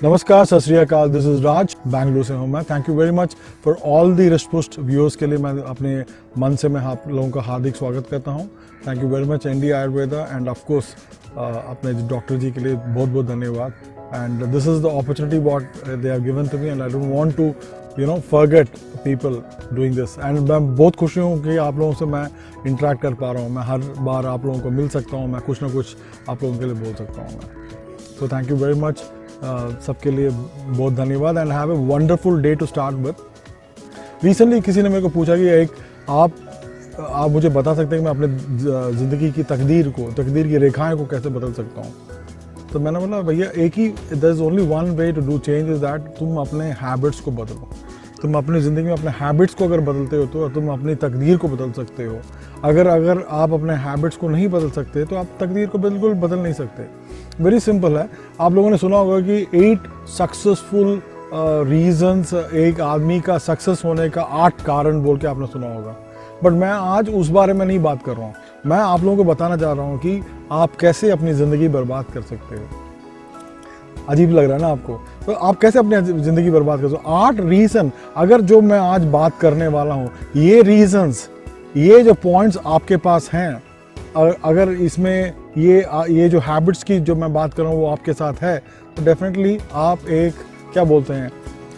नमस्कार, सत श्री अकाल। दिस इज राज, बैंगलोर से हूँ मैं। Thank you very much for all the respected viewers के लिए मैं अपने मन से मैं आप लोगों का हार्दिक स्वागत करता हूँ। Thank you very much India Ayurveda and of course अपने डॉक्टर जी के लिए बहुत बहुत धन्यवाद। And this is the opportunity what they have given to me and I don't want to forget people doing this. And मैं बहुत खुशी हूँ कि आप लोगों से मैं इंटरेक्ट कर पा रहा हूँ। मैं हर बार आप लोगों को मिल सकता हूँ, मैं कुछ ना कुछ आप लोगों के लिए बोल सकता हूँ मैं। तो थैंक यू वेरी मच सबके लिए बहुत धन्यवाद and have a wonderful day to start with. Recently किसी ने मेरे को पूछा कि आप मुझे बता सकते हैं कि मैं अपने ज़िंदगी की तकदीर की रेखाएं को कैसे बदल सकता हूँ। तो मैंने बोला भैया एक ही there is only one way to do change is that तुम अपने हैबिट्स को बदलो। तुम अपनी ज़िंदगी में अपने हैबिट्स को अगर बदलते हो तो तुम अपनी तकदीर को बदल सकते हो। अगर आप अपने हैबिट्स को नहीं बदल सकते तो आप तकदीर को बिल्कुल बदल नहीं सकते। वेरी सिंपल है। आप लोगों ने सुना होगा कि 8 सक्सेसफुल रीजंस, एक आदमी का सक्सेस होने का 8 कारण बोल के आपने सुना होगा। बट मैं आज उस बारे में नहीं बात कर रहा हूँ। मैं आप लोगों को बताना चाह रहा हूँ कि आप कैसे अपनी ज़िंदगी बर्बाद कर सकते हो। अजीब लग रहा है ना आपको? तो आप कैसे अपनी ज़िंदगी बर्बाद कर सकते हो? 8 रीज़न, अगर जो मैं आज बात करने वाला हूँ, ये रीजंस, ये जो पॉइंट्स आपके पास हैं, अगर इसमें ये जो हैबिट्स की जो मैं बात कर रहा हूँ वो आपके साथ है, तो डेफिनेटली आप एक क्या बोलते हैं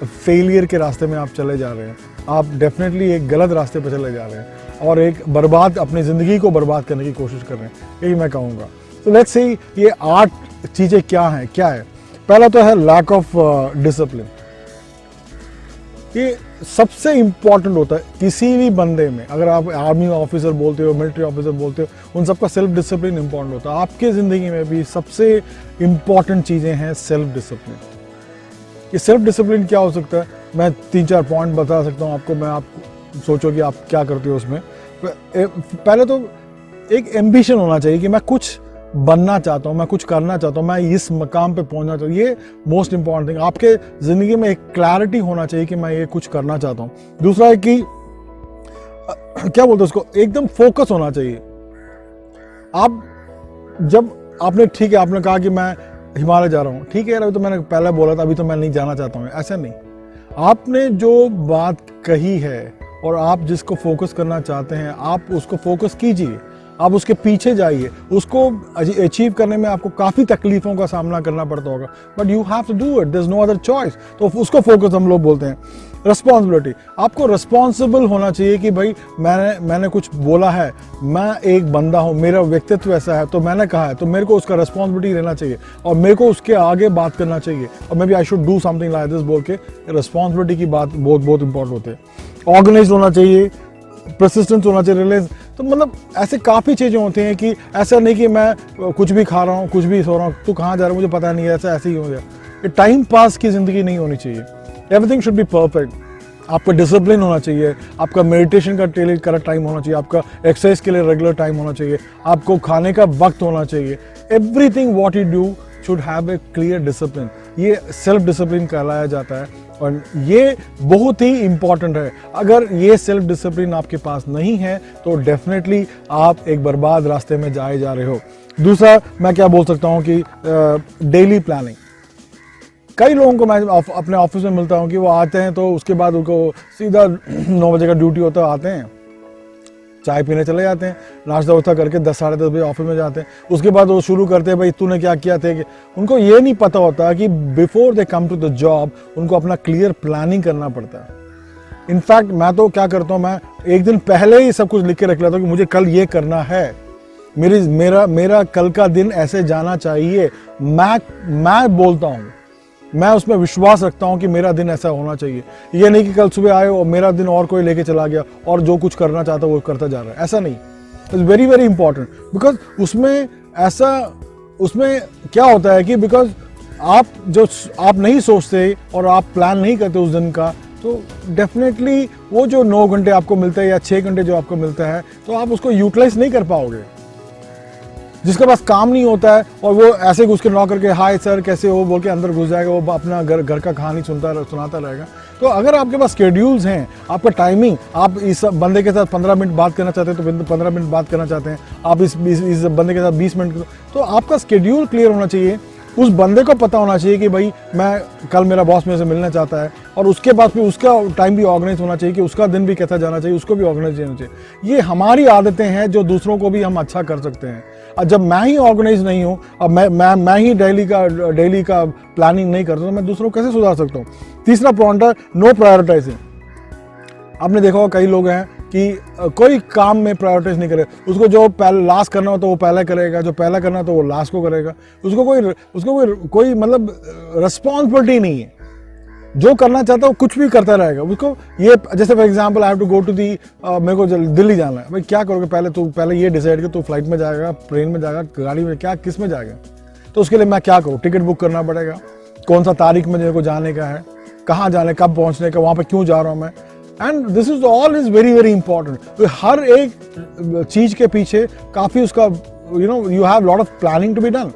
फेलियर के रास्ते में आप चले जा रहे हैं। आप डेफिनेटली एक गलत रास्ते पर चले जा रहे हैं और एक अपनी ज़िंदगी को बर्बाद करने की कोशिश कर रहे हैं, यही मैं कहूँगा। तो लेट्स सी ये 8 चीज़ें क्या है। पहला तो है लैक ऑफ डिसिप्लिन। ये सबसे इम्पॉर्टेंट होता है किसी भी बंदे में। अगर आप आर्मी ऑफिसर बोलते हो, मिलिट्री ऑफिसर बोलते हो, उन सबका सेल्फ डिसिप्लिन इम्पॉर्टेंट होता है। आपके ज़िंदगी में भी सबसे इम्पॉर्टेंट चीज़ें हैं सेल्फ डिसिप्लिन। ये सेल्फ डिसिप्लिन क्या हो सकता है? मैं 3-4 पॉइंट बता सकता हूँ आपको। आप सोचो कि आप क्या करते हो उसमें। पहले तो एक एम्बिशन होना चाहिए कि मैं कुछ बनना चाहता हूँ, मैं कुछ करना चाहता हूँ, मैं इस मकाम पे पहुँचना चाहता हूँ। ये मोस्ट इंपॉर्टेंट थिंग। आपके ज़िंदगी में एक क्लैरिटी होना चाहिए कि मैं ये कुछ करना चाहता हूँ। दूसरा है कि क्या बोलते हैं उसको, एकदम फोकस होना चाहिए। ठीक है आपने कहा कि मैं हिमालय जा रहा हूँ, ठीक है यार, अभी तो मैंने पहले बोला था, अभी तो मैं नहीं जाना चाहता हूँ। ऐसा नहीं। आपने जो बात कही है और आप जिसको फोकस करना चाहते हैं, आप उसको फोकस कीजिए, आप उसके पीछे जाइए। उसको अचीव करने में आपको काफ़ी तकलीफ़ों का सामना करना पड़ता होगा, but you have to do it, there is no other choice. तो उसको फोकस हम लोग बोलते हैं। रिस्पॉन्सिबिलिटी, आपको रिस्पॉन्सिबल होना चाहिए कि भाई मैंने कुछ बोला है, मैं एक बंदा हूँ, मेरा व्यक्तित्व ऐसा है, तो मैंने कहा है, तो मेरे को उसका रिस्पॉन्सिबिलिटी लेना चाहिए और मेरे को उसके आगे बात करना चाहिए और maybe I should do something like this बोल के रिस्पॉन्सिबिलिटी की बात बहुत बहुत इंपॉर्टेंट होती है। ऑर्गेनाइज होना चाहिए, परसिस्टेंस होना चाहिए, रिलेंस। तो मतलब ऐसे काफ़ी चीज़ें होती हैं कि ऐसा नहीं कि मैं कुछ भी खा रहा हूँ, कुछ भी सो रहा हूँ, तू कहाँ जा रहा है मुझे पता नहीं है, ऐसा ऐसे ही हो गया। ये टाइम पास की ज़िंदगी नहीं होनी चाहिए। Everything should be perfect. आपका डिसिप्लिन होना चाहिए, आपका मेडिटेशन का करेक्ट टाइम होना चाहिए, आपका एक्सरसाइज के लिए रेगुलर टाइम होना चाहिए, आपको खाने का वक्त होना चाहिए। Everything what you do should have a clear discipline. ये सेल्फ डिसिप्लिन कहलाया जाता है और ये बहुत ही इम्पॉर्टेंट है। अगर ये सेल्फ डिसिप्लिन आपके पास नहीं है तो डेफिनेटली आप एक बर्बाद रास्ते में जा रहे हो। दूसरा मैं क्या बोल सकता हूँ कि डेली प्लानिंग। कई लोगों को मैं अपने ऑफिस में मिलता हूँ कि वो आते हैं तो उसके बाद उनको सीधा 9 बजे का ड्यूटी होता है, आते हैं, चाय पीने चले जाते हैं, नाश्ता वाश्ता करके 10-10:30 बजे ऑफिस में जाते हैं। उसके बाद वो शुरू करते हैं भाई तूने क्या किया थे। उनको ये नहीं पता होता कि before they come to the job उनको अपना क्लियर प्लानिंग करना पड़ता है। इनफैक्ट मैं तो क्या करता हूँ, मैं एक दिन पहले ही सब कुछ लिख के रख लेता हूँ कि मुझे कल ये करना है, मेरा कल का दिन ऐसे जाना चाहिए। मैं बोलता हूँ, मैं उसमें विश्वास रखता हूँ कि मेरा दिन ऐसा होना चाहिए। ये नहीं कि कल सुबह आए और मेरा दिन और कोई लेके चला गया और जो कुछ करना चाहता है वो करता जा रहा है, ऐसा नहीं। It's very very important because उसमें क्या होता है कि बिकॉज आप नहीं सोचते और आप प्लान नहीं करते उस दिन का, तो डेफिनेटली वो जो 9 घंटे आपको मिलता है या 6 घंटे जो आपको मिलता है, तो आप उसको यूटिलाइज नहीं कर पाओगे। जिसके पास काम नहीं होता है और वो ऐसे घुस के नॉक करके हाय सर कैसे हो बोल के अंदर घुस जाएगा, वो अपना घर का कहानी सुनाता रहेगा। तो अगर आपके पास शेड्यूल्स हैं, आपका टाइमिंग, आप इस बंदे के साथ 15 मिनट बात करना चाहते हैं तो 15 मिनट बात करना चाहते हैं, आप इस बंदे के साथ 20 मिनट, तो आपका शेड्यूल क्लियर होना चाहिए उस बंदे को पता होना चाहिए कि भाई मैं कल मेरा बॉस मेरे से मिलना चाहता है, और उसके बाद फिर उसका टाइम भी ऑर्गेनाइज होना चाहिए कि उसका दिन भी कैसा जाना चाहिए, उसको भी ऑर्गेनाइज होना चाहिए। ये हमारी आदतें हैं जो दूसरों को भी हम अच्छा कर सकते हैं। और जब मैं ही ऑर्गेनाइज नहीं हूँ, अब मैं ही डेली का प्लानिंग नहीं करता, तो मैं दूसरों को कैसे सुधार सकता हूँ। तीसरा पॉइंट है नो प्रायोरिटाइजिंग। आपने देखा होगा कई लोग हैं कि कोई काम में प्रायोरिटाइज नहीं करे, उसको जो लास्ट करना हो तो वो पहले करेगा, जो पहला करना हो तो वो लास्ट को करेगा, उसको कोई मतलब रिस्पॉन्सिबिलिटी नहीं है। जो करना चाहता है वो कुछ भी करता रहेगा। उसको ये जैसे for example I have to go to the, मेरे को दिल्ली जाना है, भाई क्या करोगे, पहले ये डिसाइड कर, तू फ्लाइट में जाएगा, ट्रेन में जाएगा, गाड़ी में, क्या किस में जाएगा। तो उसके लिए मैं क्या करूँ, टिकट बुक करना पड़ेगा, कौन सा तारीख में मेरे को जाने का है, कहाँ जाने, कब पहुँचने का, वहाँ पर क्यों जा रहा हूँ मैं। And this is all is very very important. हर एक चीज के पीछे काफी उसका you have lot of planning to be done.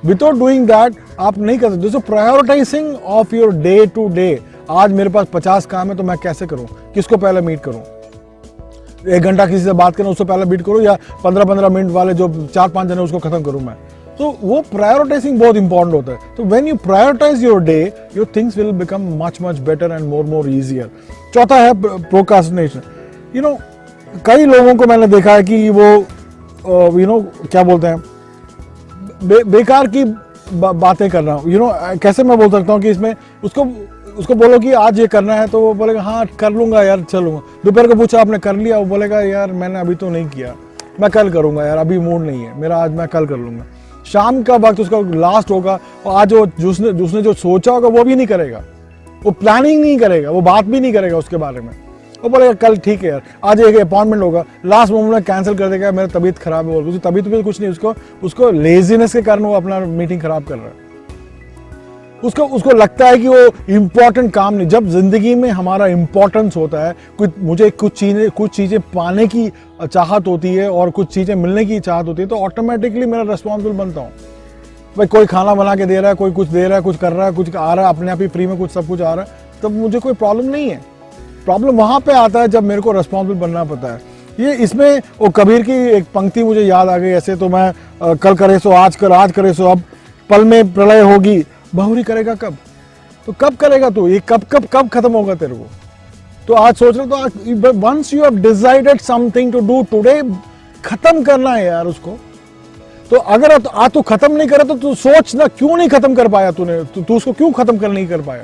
Without doing that आप नहीं कर सकते। Prioritising of your day to day. आज मेरे पास 50 काम है तो मैं कैसे करूं, किसको पहले मीट करूं, 1 घंटा किसी से बात करूं उससे पहले मीट करूं, या 15-15 मिनट वाले जो 4-5 जने उसको खत्म करूं मैं। तो वो प्रायोरिटाइजिंग बहुत इंपॉर्टेंट होता है। तो when you prioritise your day, your things will become much better and more easier. चौथा है प्रोक्रास्टिनेशन। कई लोगों को मैंने देखा है कि वो क्या बोलते हैं, बेकार की बातें करना। कैसे मैं बोल सकता हूँ कि इसमें उसको बोलो कि आज ये करना है तो वो बोलेगा हाँ कर लूंगा यार, चलूंगा। दोपहर को पूछा आपने कर लिया, वो बोलेगा यार मैंने अभी तो नहीं किया, मैं कल करूंगा यार, अभी मूड नहीं है मेरा, आज मैं कल कर लूंगा। शाम का वक्त उसका लास्ट होगा और आज उसने जो सोचा होगा वो भी नहीं करेगा, वो प्लानिंग नहीं करेगा, वो बात भी नहीं करेगा उसके बारे में। वो बोलेगा कल ठीक है यार, आज एक अपॉइंटमेंट होगा, लास्ट मोमेंट में कैंसिल कर देगा, मेरा तबीयत खराब है, उसकी तबीयत भी कुछ नहीं, उसको लेजीनेस के कारण वो अपना मीटिंग खराब कर रहा है। उसको लगता है कि वो इम्पोर्टेंट काम नहीं। जब जिंदगी में हमारा इम्पोर्टेंस होता है, मुझे कुछ चीजें पाने की चाहत होती है और कुछ चीजें मिलने की चाहत होती है, तो ऑटोमेटिकली मेरा रिस्पॉन्सिबल बनता हूँ। भाई कोई खाना बना के दे रहा है, कोई कुछ दे रहा है, कुछ कर रहा है, कुछ आ रहा है, अपने आप ही फ्री में कुछ सब कुछ आ रहा है, तब मुझे कोई प्रॉब्लम नहीं है। प्रॉब्लम वहां पे आता है जब मेरे को रिस्पॉन्सिबल बनना पड़ता है। ये इसमें वो कबीर की एक पंक्ति मुझे याद आ गई, ऐसे तो मैं कल करे सो आज कर, आज करे सो अब, पल में प्रलय होगी, बहुरी करेगा कब। तो कब करेगा तू, ये कब खत्म होगा तेरे को। तो आज सोच रहा, तो once you have decided something to do today, खत्म करना है यार उसको। तो अगर आज तू खत्म नहीं करे तो तू सोच ना, क्यों नहीं खत्म कर पाया तूने, तू उसको क्यों खत्म नहीं कर पाया।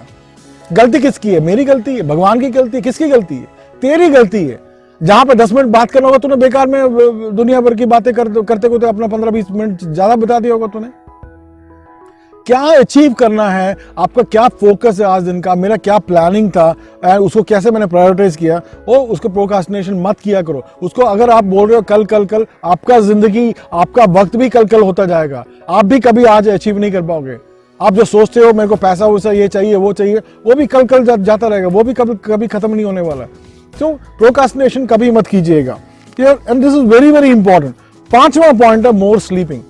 गलती किसकी है, मेरी गलती है, भगवान की गलती है, किसकी गलती है, तेरी गलती है। जहां पे 10 मिनट बात करना होगा तूने बेकार में दुनिया भर की बातें करते हुए अपना 15-20 मिनट ज्यादा बता दिया होगा तूने। क्या अचीव करना है, आपका क्या फोकस है आज दिन का, मेरा क्या प्लानिंग था, उसको कैसे मैंने प्रायोरिटाइज किया, और उसको प्रोक्रास्टिनेशन मत किया करो उसको। अगर आप बोल रहे हो कल कल कल, आपका जिंदगी, आपका वक्त भी कल कल होता जाएगा, आप भी कभी आज अचीव नहीं कर पाओगे। आप जो सोचते हो मेरे को पैसा वैसा ये चाहिए वो चाहिए, वो भी कल कल जाता रहेगा, वो भी कभी खत्म नहीं होने वाला। तो प्रोक्रास्टिनेशन कभी मत कीजिएगा। And this is very very important. 5वां पॉइंट है मोर स्लीपिंग।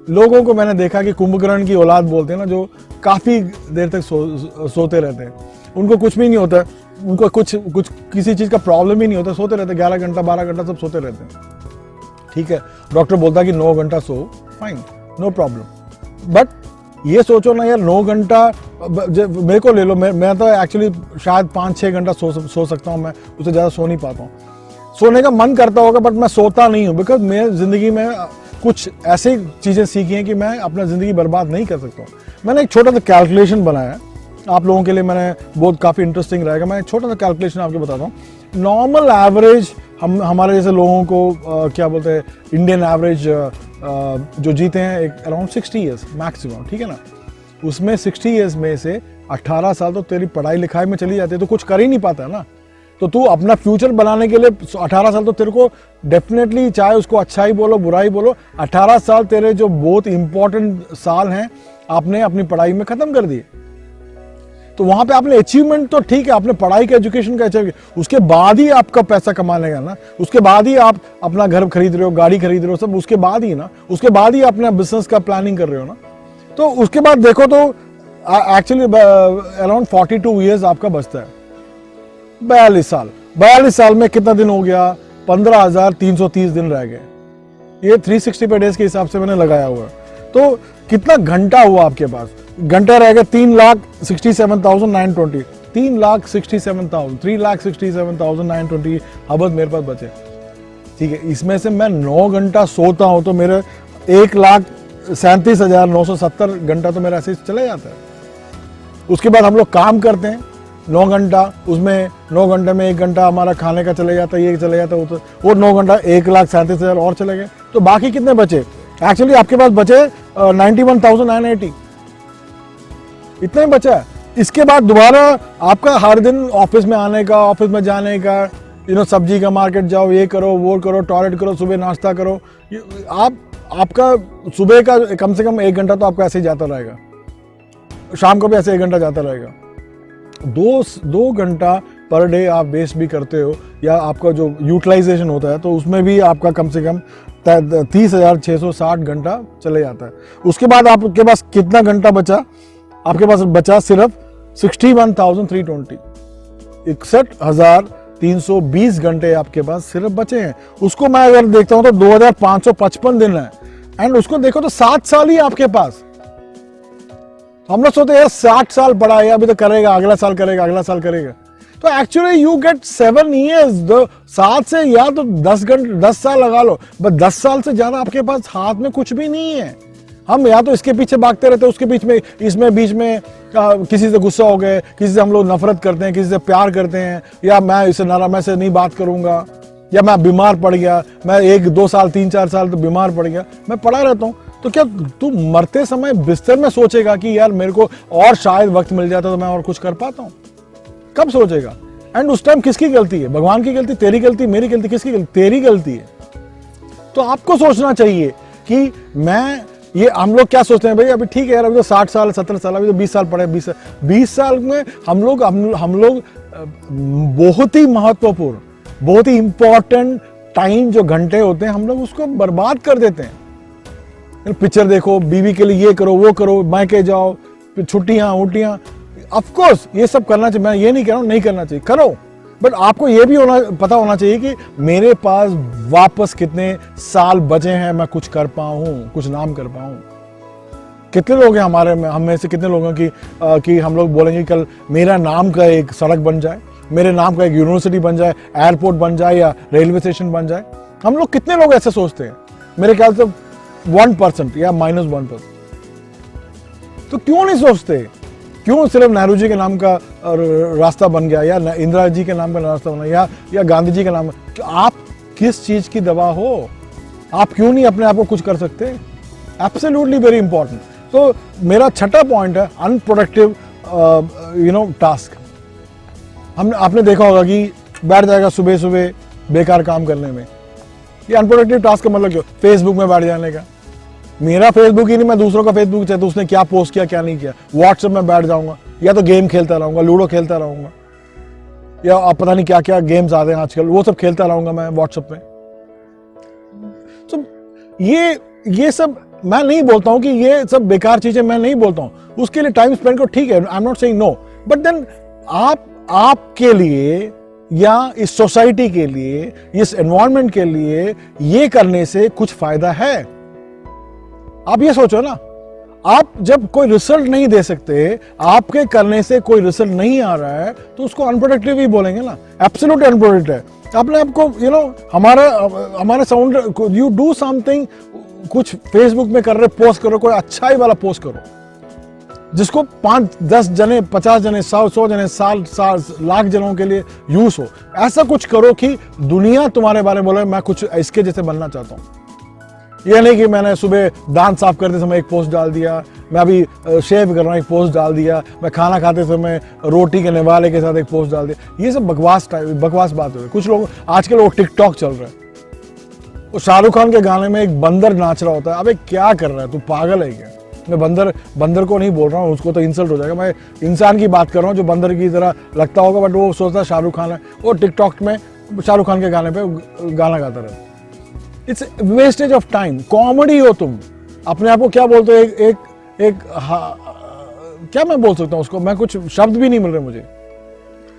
लोगों को मैंने देखा कि कुंभकर्ण की औलाद बोलते हैं ना, जो काफी देर तक सोते रहते हैं, उनको कुछ भी नहीं होता, उनको कुछ किसी चीज का प्रॉब्लम ही नहीं होता, सोते रहते 11 घंटा 12 घंटा सब सोते रहते हैं। ठीक है, डॉक्टर बोलता है कि 9 घंटा सो, फाइन, नो प्रॉब्लम। बट ये सोचो ना यार, 9 घंटा मेरे को ले लो, मैं तो एक्चुअली शायद 5-6 घंटा सो सकता हूँ, मैं उससे ज़्यादा सो नहीं पाता हूँ। सोने का मन करता होगा बट मैं सोता नहीं हूँ, बिकॉज मैं ज़िंदगी में कुछ ऐसी चीज़ें सीखी हैं कि मैं अपना ज़िंदगी बर्बाद नहीं कर सकता हूँ। मैंने एक छोटा सा कैलकुलेशन बनाया है आप लोगों के लिए, मैंने बहुत काफ़ी इंटरेस्टिंग रहेगा। मैं एक छोटा सा कैलकुलेशन आपको बताता हूँ। नॉर्मल एवरेज हमारे जैसे लोगों को क्या बोलते हैं, इंडियन एवरेज जो जीते हैं एक अराउंड 60 ईयर्स मैक्सिमम, ठीक है ना। उसमें 60 ईयर्स में से 18 साल तो तेरी पढ़ाई लिखाई में चली जाती है, तो कुछ कर ही नहीं पाता है ना। तो तू अपना फ्यूचर बनाने के लिए 18 साल तो तेरे को डेफिनेटली, चाहे उसको अच्छा ही बोलो बुरा ही बोलो, 18 साल तेरे जो बहुत इंपॉर्टेंट साल हैं आपने अपनी पढ़ाई में खत्म कर दिए। तो वहां पे आपने अचीवमेंट तो ठीक है, आपने पढ़ाई का एजुकेशन का अचीव, उसके बाद ही आपका पैसा कमाने का ना, उसके बाद ही आप अपना घर खरीद रहे हो, गाड़ी खरीद रहे हो, सब उसके बाद ही ना, उसके बाद ही अपना बिजनेस का प्लानिंग कर रहे हो ना। तो उसके बाद देखो तो एक्चुअली अराउंड 42 ईयर्स आपका बचता है। 42 साल में कितना दिन हो गया, 15,330 दिन रह गए। ये 365 डेज के हिसाब से मैंने लगाया हुआ है। तो कितना घंटा हुआ आपके पास? घंटा रहेगा 3,67,920, 3,67,920 आवर्स मेरे पास बचे। ठीक है, इसमें से मैं 9 घंटा सोता हूं तो मेरे 1,37,970 घंटा तो मेरा ऐसे चला जाता है। उसके बाद हम लोग काम करते हैं 9 घंटा, उसमें 9 घंटे में 1 घंटा हमारा खाने का चले जाता है, ये चले जाता है, वो 9 घंटा 1,37,000 और चले गए। तो बाकी कितने बचे? एक्चुअली आपके पास बचे 91,980, इतना ही बचा है। इसके बाद दोबारा आपका हर दिन ऑफिस में आने का, ऑफिस में जाने का, सब्जी का मार्केट जाओ, ये करो, वो करो, टॉयलेट करो, सुबह नाश्ता करो, आपका सुबह का कम से कम 1 घंटा तो आपका ऐसे ही जाता रहेगा, शाम को भी ऐसे 1 घंटा जाता रहेगा। 2 घंटा पर डे आप वेस्ट भी करते हो, या आपका जो यूटिलाइजेशन होता है तो उसमें भी आपका कम से कम 30,660 घंटा चले जाता है। उसके बाद आपके पास कितना घंटा बचा? आपके पास बचा सिर्फ 61,320, 61,320 घंटे आपके पास सिर्फ बचे हैं। उसको मैं अगर देखता हूं तो 2,555 दिन है, एंड उसको देखो तो 7 साल ही आपके पास। हम लोग सोचते हैं 60 साल पड़ा है, अभी तो करेगा, अगला साल करेगा, अगला साल करेगा। तो एक्चुअली यू गेट 7 ईयर्स, 7 से या तो 10 साल लगा लो, बस 10 साल से ज्यादा आपके पास हाथ में कुछ भी नहीं है। हम या तो इसके पीछे भागते रहते हैं, उसके बीच में किसी से गुस्सा हो गए, किसी से हम लोग नफरत करते हैं, किसी से प्यार करते हैं, या मैं इसे मैं से नहीं बात करूंगा, या मैं बीमार पड़ गया, मैं 1-2 साल 3-4 साल तो बीमार पड़ गया, मैं पड़ा रहता हूँ। तो क्या तू मरते समय बिस्तर में सोचेगा कि यार मेरे को और शायद वक्त मिल जाता तो मैं और कुछ कर पाता हूँ? कब सोचेगा? एंड उस टाइम किसकी गलती है? भगवान की गलती, तेरी गलती, मेरी गलती, किसकी गलती? तेरी गलती है। तो आपको सोचना चाहिए कि मैं ये, हम लोग क्या सोचते हैं भाई अभी ठीक है यार, अभी तो 60 साल 70 साल, अभी तो 20 साल पड़े, 20 साल में हम लोग बहुत ही महत्वपूर्ण, बहुत ही इंपॉर्टेंट टाइम जो घंटे होते हैं हम लोग उसको बर्बाद कर देते हैं। पिक्चर देखो, बीवी के लिए ये करो, वो करो, मायके जाओ, छुट्टियां उट्टियां, ऑफ कोर्स ये सब करना चाहिए, मैं ये नहीं कह रहा हूं नहीं करना चाहिए, करो, बट आपको ये भी पता होना चाहिए कि मेरे पास वापस कितने साल बचे हैं, मैं कुछ कर पाऊं, कुछ नाम कर पाऊं। कितने लोग हैं हम में से कितने लोगों की हम लोग बोलेंगे कल मेरा नाम का एक सड़क बन जाए, मेरे नाम का एक यूनिवर्सिटी बन जाए, एयरपोर्ट बन जाए, या रेलवे स्टेशन बन जाए। हम लोग कितने लोग ऐसे सोचते हैं? मेरे ख्याल से 1% या -1%। तो क्यों नहीं सोचते? क्यों सिर्फ नेहरू जी के नाम का रास्ता बन गया, या इंदिरा जी के नाम का रास्ता बना, या गांधी जी के नाम? आप किस चीज की दवा हो? आप क्यों नहीं अपने आप को कुछ कर सकते? Absolutely very important. तो मेरा छठा पॉइंट है अनप्रोडक्टिव टास्क। आपने देखा होगा कि बैठ जाएगा सुबह सुबह बेकार काम करने में। ये अनप्रोडक्टिव टास्क का मतलब क्यों? फेसबुक में बैठ जाने का। मेरा फेसबुक ही नहीं, मैं दूसरों का फेसबुक चाहे तो उसने क्या पोस्ट किया क्या नहीं किया, व्हाट्सएप में बैठ जाऊंगा, या तो गेम खेलता रहूंगा, लूडो खेलता रहूंगा, या अब पता नहीं क्या क्या गेम्स आते हैं आजकल, वो सब खेलता रहूंगा मैं व्हाट्सएप में। तो ये सब मैं नहीं बोलता हूं कि ये सब बेकार चीजें, मैं नहीं बोलता हूं, उसके लिए टाइम स्पेंड करो, ठीक है, I am not saying no, but then आपके लिए या इस सोसाइटी के लिए, इस एनवायरनमेंट के लिए ये करने से कुछ फायदा है? आप ये सोचो ना, आप जब कोई रिजल्ट नहीं दे सकते, आपके करने से कोई रिजल्ट नहीं आ रहा है, तो उसको अनप्रोडक्टिव ही बोलेंगे ना, एब्सोल्यूट अनप्रोडक्टिव है। अपने आपको हमारा साउंड, यू डू समथिंग, कुछ फेसबुक में कर रहे, पोस्ट करो, कोई अच्छा ही वाला पोस्ट करो जिसको 5-10 जने, 50 जने, 100 जने, साल लाख जनों के लिए यूज हो। ऐसा कुछ करो कि दुनिया तुम्हारे बारे में बोले मैं कुछ इसके जैसे बनना चाहता हूं। यह नहीं कि मैंने सुबह दांत साफ करते समय एक पोस्ट डाल दिया, मैं अभी शेव कर रहा हूं एक पोस्ट डाल दिया, मैं खाना खाते समय रोटी के निवाले के साथ एक पोस्ट डाल दिया। ये सब बकवास बात हो रही है। कुछ लोग आजकल वो टिकटॉक चल रहा है, वो शाहरुख खान के गाने में एक बंदर नाच रहा होता है। अबे क्या कर रहा है, तू पागल है क्या? मैं बंदर को नहीं बोल रहा हूँ, उसको तो इंसल्ट हो जाएगा। मैं इंसान की बात कर रहा हूँ जो बंदर की तरह लगता होगा, बट वो सोचता है शाहरुख खान है, वो टिकटॉक में शाहरुख खान के गाने पे गाना गाता रहता है। It's wastage of time. Comedy हो तुम, अपने आप को क्या बोलते हो, क्या मैं बोल सकता हूँ उसको, मैं कुछ शब्द भी नहीं मिल रहे मुझे।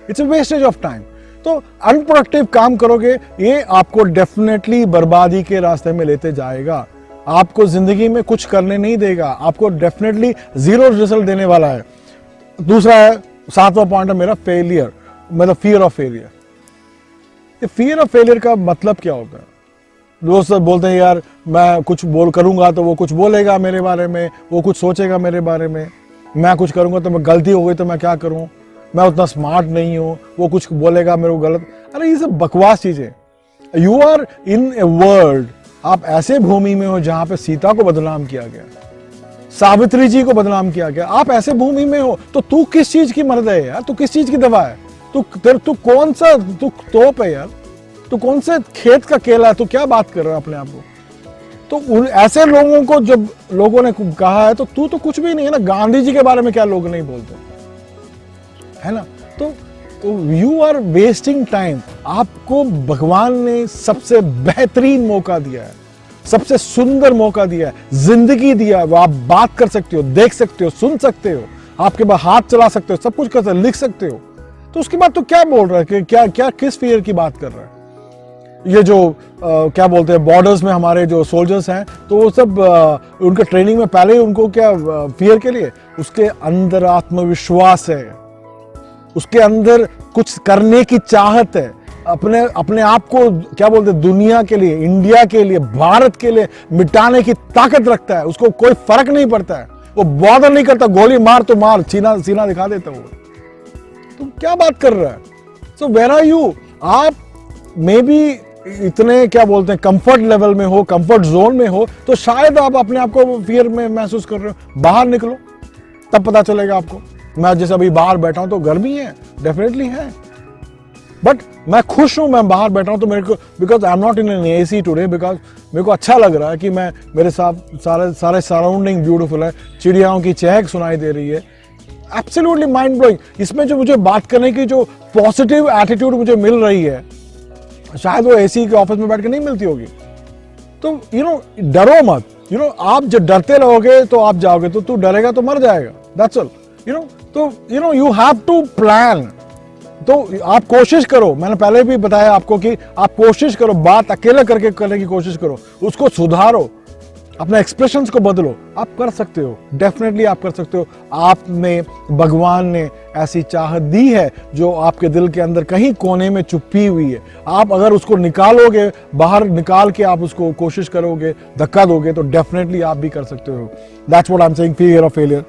It's a wastage of time. तो अनप्रोडक्टिव काम करोगे, ये आपको डेफिनेटली बर्बादी के रास्ते में लेते जाएगा। आपको जिंदगी में कुछ करने नहीं देगा, आपको डेफिनेटली जीरो रिजल्ट देने वाला है। दूसरा है, 7वां पॉइंट है मेरा, फेलियर, मतलब फियर ऑफ फेलियर। ये फियर ऑफ फेलियर का मतलब क्या होता है? दोस्त बोलते हैं यार मैं कुछ बोल करूंगा तो वो कुछ बोलेगा मेरे बारे में, वो कुछ सोचेगा मेरे बारे में, मैं कुछ करूंगा तो मैं गलती हो गई तो मैं क्या करूं, मैं उतना स्मार्ट नहीं हूं, वो कुछ बोलेगा मेरे को गलत। अरे ये सब बकवास चीजें। You are in a world, आप ऐसे भूमि में हो जहां पे सीता को बदनाम किया गया, सावित्री जी को बदनाम किया गया, आप ऐसे भूमि में हो तो तू किस चीज की मर्द है यार? तू किस चीज की दवा है? तू कौन सा तू तोप है यार? तू कौन से खेत का केला है? तू क्या बात कर रहा है अपने आप को? तो ऐसे लोगों को जब लोगों ने कहा है तो तू तो कुछ भी नहीं है ना। गांधी जी के बारे में क्या लोग नहीं बोलते, है ना? तो यू आर वेस्टिंग टाइम। आपको भगवान ने सबसे बेहतरीन मौका दिया है, सबसे सुंदर मौका दिया है, जिंदगी दिया है। वो आप बात कर सकते हो, देख सकते हो, सुन सकते हो, आपके पास हाथ चला सकते हो, सब कुछ कर सकते हो, लिख सकते हो। तो उसके बाद तो क्या बोल रहा है कि क्या किस फियर की बात कर रहा है? ये जो क्या बोलते हैं बॉर्डर्स में हमारे जो सोल्जर्स हैं, तो वो सब उनके ट्रेनिंग में पहले ही उनको क्या फियर के लिए, उसके अंदर आत्मविश्वास है, उसके अंदर कुछ करने की चाहत है, अपने आप को क्या बोलते हैं दुनिया के लिए, इंडिया के लिए, भारत के लिए मिटाने की ताकत रखता है। उसको कोई फर्क नहीं पड़ता है, वो बॉर्डर नहीं करता, गोली मार तो मार, सीना दिखा देता वो। तुम क्या बात कर रहा है? So where are you? आप मे बी इतने क्या बोलते हैं कंफर्ट लेवल में हो, कंफर्ट जोन में हो, तो शायद आप अपने आप को फियर में महसूस कर रहे हो। बाहर निकलो तब पता चलेगा आपको। मैं जैसे अभी बाहर बैठा हूं तो गर्मी है, डेफिनेटली है, बट मैं खुश हूं। मैं बाहर बैठा हूं तो मेरे को, because I am not in an AC today, because मेरे को अच्छा लग रहा है कि मैं मेरे साथ सारे सराउंडिंग ब्यूटीफुल है, चिड़ियाओं की चहक सुनाई दे रही है। Absolutely mind blowing. इसमें जो मुझे बात करने की जो पॉजिटिव एटीट्यूड मुझे मिल रही है, शायद वो एसी के ऑफिस में बैठ के नहीं मिलती होगी। तो डरो मत। आप जब डरते रहोगे तो आप जाओगे, तो तू डरेगा तो मर जाएगा। That's all. तो यू हैव टू प्लान। तो आप कोशिश करो, मैंने पहले भी बताया आपको कि आप कोशिश करो, बात अकेले करके करने की कोशिश करो, उसको सुधारो, अपने एक्सप्रेशंस को बदलो। आप कर सकते हो, डेफिनेटली आप कर सकते हो। आप में भगवान ने ऐसी चाहत दी है जो आपके दिल के अंदर कहीं कोने में छुपी हुई है। आप अगर उसको निकालोगे, बाहर निकाल के आप उसको कोशिश करोगे, धक्का दोगे, तो डेफिनेटली आप भी कर सकते हो। That's what I am saying, fear of failure.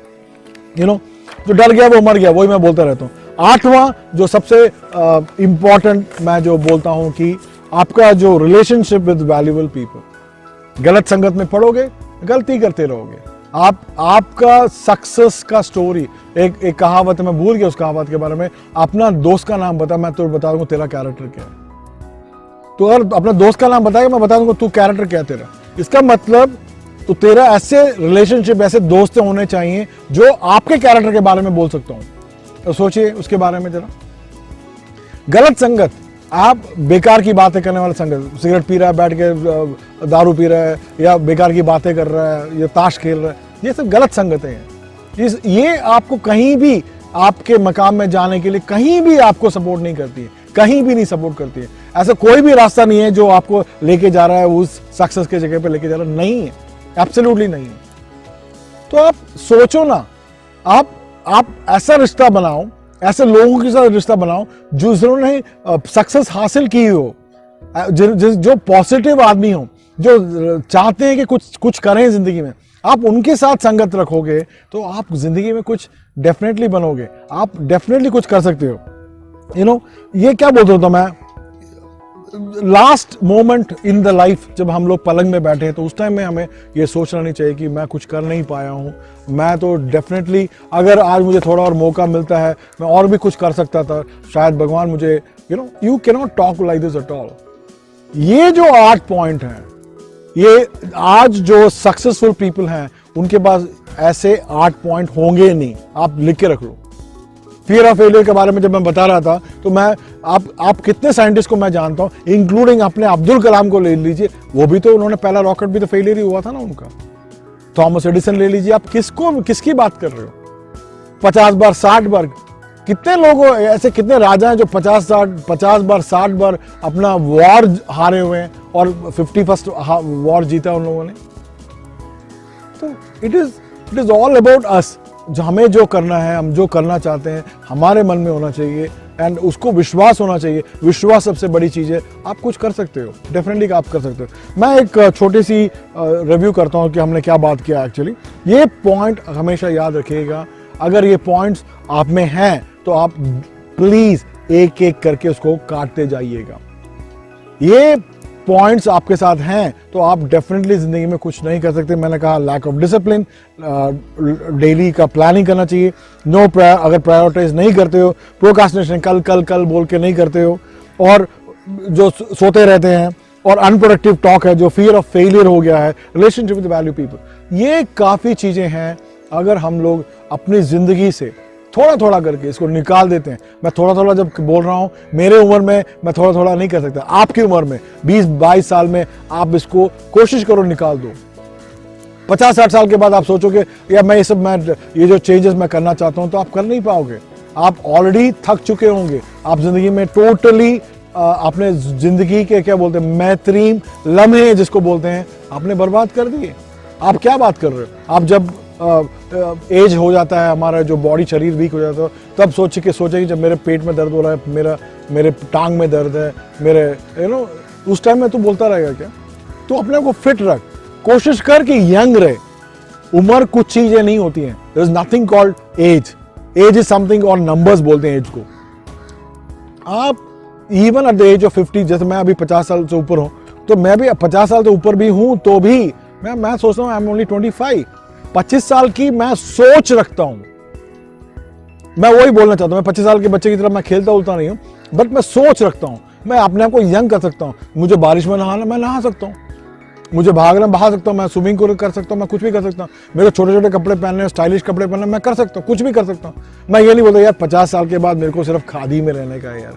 जो डर गया वो मर गया, वही मैं बोलता रहता हूँ। 8वां जो सबसे इंपॉर्टेंट मैं जो बोलता हूँ कि आपका जो रिलेशनशिप विद वैल्यूएबल पीपल। गलत संगत में पड़ोगे, गलती करते रहोगे। आपका सक्सेस का स्टोरी, एक कहावत है, मैं भूल गया उस कहावत के बारे में। अपना दोस्त का नाम बता, मैं तो बता दूंगा तेरा कैरेक्टर क्या है। तो अगर अपना दोस्त का नाम बताएगा, मैं बता दूंगा तू कैरेक्टर क्या है तेरा। इसका मतलब तो तेरा ऐसे रिलेशनशिप, ऐसे दोस्त होने चाहिए जो आपके कैरेक्टर के बारे में बोल सकता हूं। तो सोचिए उसके बारे में जरा। गलत संगत, आप बेकार की बातें करने वाला संगत, सिगरेट पी रहा है, बैठ के दारू पी रहा है, या बेकार की बातें कर रहा है, या ताश खेल रहा है, ये सब गलत संगतें हैं। ये आपको कहीं भी, आपके मकाम में जाने के लिए कहीं भी आपको सपोर्ट नहीं करती है, कहीं भी नहीं सपोर्ट करती है। ऐसा कोई भी रास्ता नहीं है जो आपको लेके जा रहा है उस सक्सेस के जगह पे लेके जा रहा है, नहीं है, एब्सोल्युटली नहीं है। तो आप सोचो ना, आप ऐसा रिश्ता बनाओ, ऐसे लोगों के साथ रिश्ता बनाओ जो जिन्होंने सक्सेस हासिल की हो, जो पॉजिटिव आदमी हो, जो चाहते हैं कि कुछ करें जिंदगी में। आप उनके साथ संगत रखोगे तो आप जिंदगी में कुछ डेफिनेटली बनोगे, आप डेफिनेटली कुछ कर सकते हो। ये क्या बोलता हूं मैं, last moment in the life जब हम लोग पलंग में बैठे हैं, तो उस टाइम में हमें ये सोचना नहीं चाहिए कि मैं कुछ कर नहीं पाया हूँ। मैं तो डेफिनेटली, अगर आज मुझे थोड़ा और मौका मिलता है, मैं और भी कुछ कर सकता था। शायद भगवान मुझे, you can not talk like this at all. ये जो 8 पॉइंट हैं, ये आज जो सक्सेसफुल पीपल हैं उनके पास ऐसे 8 पॉइंट होंगे नहीं। आप लिख के रख लो। फियर ऑफ फेलियर के बारे में जब मैं बता रहा था, तो मैं आप कितने साइंटिस्ट को मैं जानता हूं, इंक्लूडिंग अपने अब्दुल कलाम को ले लीजिए, वो भी तो, उन्होंने पहला रॉकेट भी तो फेलियर ही हुआ था ना उनका। थॉमस एडिसन ले लीजिए, आप किसकी बात कर रहे हो? 50 बार 60 बार, कितने लोग ऐसे, कितने राजा हैं जो 50 बार 60 बार अपना वॉर हारे हुए हैं और 51st वॉर जीता उन लोगों ने। तो it is all about us. हमें जो करना है, हम जो करना चाहते हैं, हमारे मन में होना चाहिए एंड उसको विश्वास होना चाहिए। विश्वास सबसे बड़ी चीज़ है। आप कुछ कर सकते हो, डेफिनेटली आप कर सकते हो। मैं एक छोटी सी रिव्यू करता हूँ कि हमने क्या बात किया एक्चुअली। ये पॉइंट हमेशा याद रखिएगा, अगर ये पॉइंट्स आप में हैं तो आप प्लीज़ एक एक करके उसको काटते जाइएगा। ये पॉइंट्स आपके साथ हैं तो आप डेफिनेटली ज़िंदगी में कुछ नहीं कर सकते। मैंने कहा लैक ऑफ डिसिप्लिन, डेली का प्लानिंग करना चाहिए। अगर प्रायोरिटाइज नहीं करते हो, प्रोक्रास्टिनेशन कल कल कल बोल के नहीं करते हो, और जो सोते रहते हैं, और अनप्रोडक्टिव टॉक है, जो फियर ऑफ फेलियर हो गया है, रिलेशनशिप विद वैल्यू पीपल, ये काफ़ी चीज़ें हैं। अगर हम लोग अपनी ज़िंदगी से थोड़ा थोड़ा करके इसको निकाल देते हैं। मैं थोड़ा थोड़ा जब बोल रहा हूँ, मेरे उम्र में मैं थोड़ा थोड़ा नहीं कर सकता, आपकी उम्र में 20-22 साल में आप इसको कोशिश करो निकाल दो। 50-60 साल के बाद आप सोचोगे या मैं ये जो चेंजेस मैं करना चाहता हूँ, तो आप कर नहीं पाओगे। आप ऑलरेडी थक चुके होंगे। आप जिंदगी में टोटली अपने जिंदगी के क्या बोलते हैं, बेहतरीन लम्हे जिसको बोलते हैं, आपने बर्बाद कर दिए। आप क्या बात कर रहे हो? आप जब एज हो जाता है, हमारा जो बॉडी शरीर वीक हो जाता है, तब सोचे जब मेरे पेट में दर्द हो रहा है, मेरे टांग में दर्द है, मेरे उस टाइम में तू बोलता रहेगा क्या? तो अपने को फिट रख, कोशिश कर कि यंग रहे। उम्र कुछ चीजें नहीं होती हैं। There is nothing called age. Age is something, और नंबर्स बोलते हैं एज को। आप even at the age of 50, जैसे मैं अभी 50 साल से ऊपर हूं, तो मैं भी 50 साल से ऊपर भी हूं, तो भी मैं सोचता हूं आई एम ओनली 25। 25 साल की मैं सोच रखता हूं। मैं वही बोलना चाहता हूं, मैं 25 साल के बच्चे की तरह मैं खेलता उलता नहीं हूं, बट मैं सोच रखता हूं। मैं अपने आप को यंग कर सकता हूं। मुझे बारिश में नहाना, मैं नहा सकता हूं। मुझे भागना, बहा सकता हूं। मैं स्विमिंग कर सकता हूं। मैं कुछ भी कर सकता हूं। मेरे छोटे छोटे कपड़े पहनने, स्टाइलिश कपड़े पहनने, मैं कर सकता हूं, कुछ भी कर सकता हूं। मैं ये नहीं बोलता यार 50 साल के बाद मेरे को सिर्फ खादी में रहने का है यार,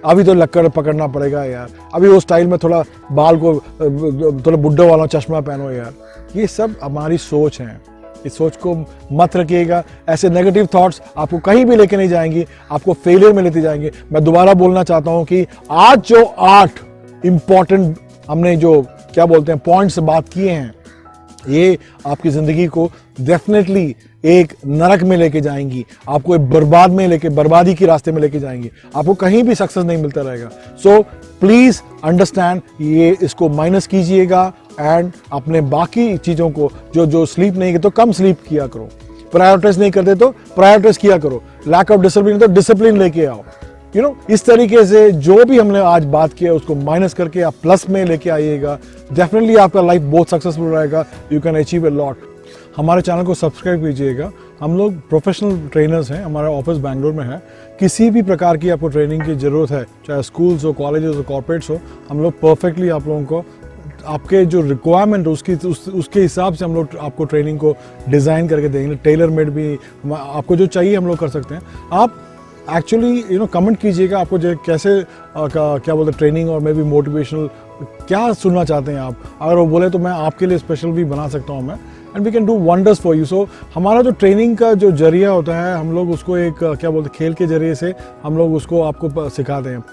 अभी तो लक्कड़ पकड़ना पड़ेगा यार, अभी वो स्टाइल में थोड़ा बाल को थोड़ा बुड्ढा वाला चश्मा पहनो यार। ये सब हमारी सोच है। इस सोच को मत रखिएगा। ऐसे नेगेटिव थॉट्स आपको कहीं भी लेके नहीं जाएंगी, आपको फेलियर में लेते जाएंगे। मैं दोबारा बोलना चाहता हूं कि आज जो 8 इंपॉर्टेंट हमने जो क्या बोलते हैं पॉइंट्स बात किए हैं, ये आपकी जिंदगी को डेफिनेटली एक नरक में लेके जाएंगी, आपको एक बर्बादी के रास्ते में लेके जाएंगी। आपको कहीं भी सक्सेस नहीं मिलता रहेगा। सो प्लीज अंडरस्टैंड, ये इसको माइनस कीजिएगा एंड अपने बाकी चीजों को जो स्लीप नहीं तो कम स्लीप किया करो। प्रायोरिटाइज नहीं करते तो प्रायोरिटाइज किया करो। लैक ऑफ डिसिप्लिन तो डिसिप्लिन लेके आओ। इस तरीके से जो भी हमने आज बात किया उसको माइनस करके आप प्लस में लेके आइएगा। डेफिनेटली आपका लाइफ बहुत सक्सेसफुल रहेगा। You can achieve a lot. हमारे चैनल को सब्सक्राइब कीजिएगा। हम लोग प्रोफेशनल ट्रेनर्स हैं। हमारा ऑफिस बैंगलोर में है। किसी भी प्रकार की आपको ट्रेनिंग की ज़रूरत है, चाहे स्कूल्स हो, कॉलेजेस हो, कॉर्पोरेट्स हो, हम लोग परफेक्टली आप लोगों को आपके जो रिक्वायरमेंट हो उसके हिसाब से हम लोग आपको ट्रेनिंग को डिज़ाइन करके देंगे। टेलर मेड भी आपको जो चाहिए हम लोग कर सकते हैं। आप एक्चुअली कमेंट कीजिएगा आपको जो कैसे क्या बोलते हैं ट्रेनिंग और मे बी मोटिवेशनल क्या सुनना चाहते हैं आप। अगर वो बोले तो मैं आपके लिए स्पेशल भी बना सकता हूँ मैं, and we can do wonders for you. So हमारा जो ट्रेनिंग का जो जरिया होता है, हम लोग उसको एक क्या बोलते हैं खेल के जरिए से हम लोग उसको आपको सिखाते हैं।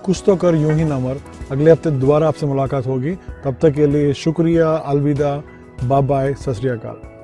कुछ तो कर यूं ही ना मर। अगले हफ्ते दोबारा आपसे मुलाकात होगी। तब तक के लिए शुक्रिया, अलविदा, बाय बाय, सत श्री अकाल।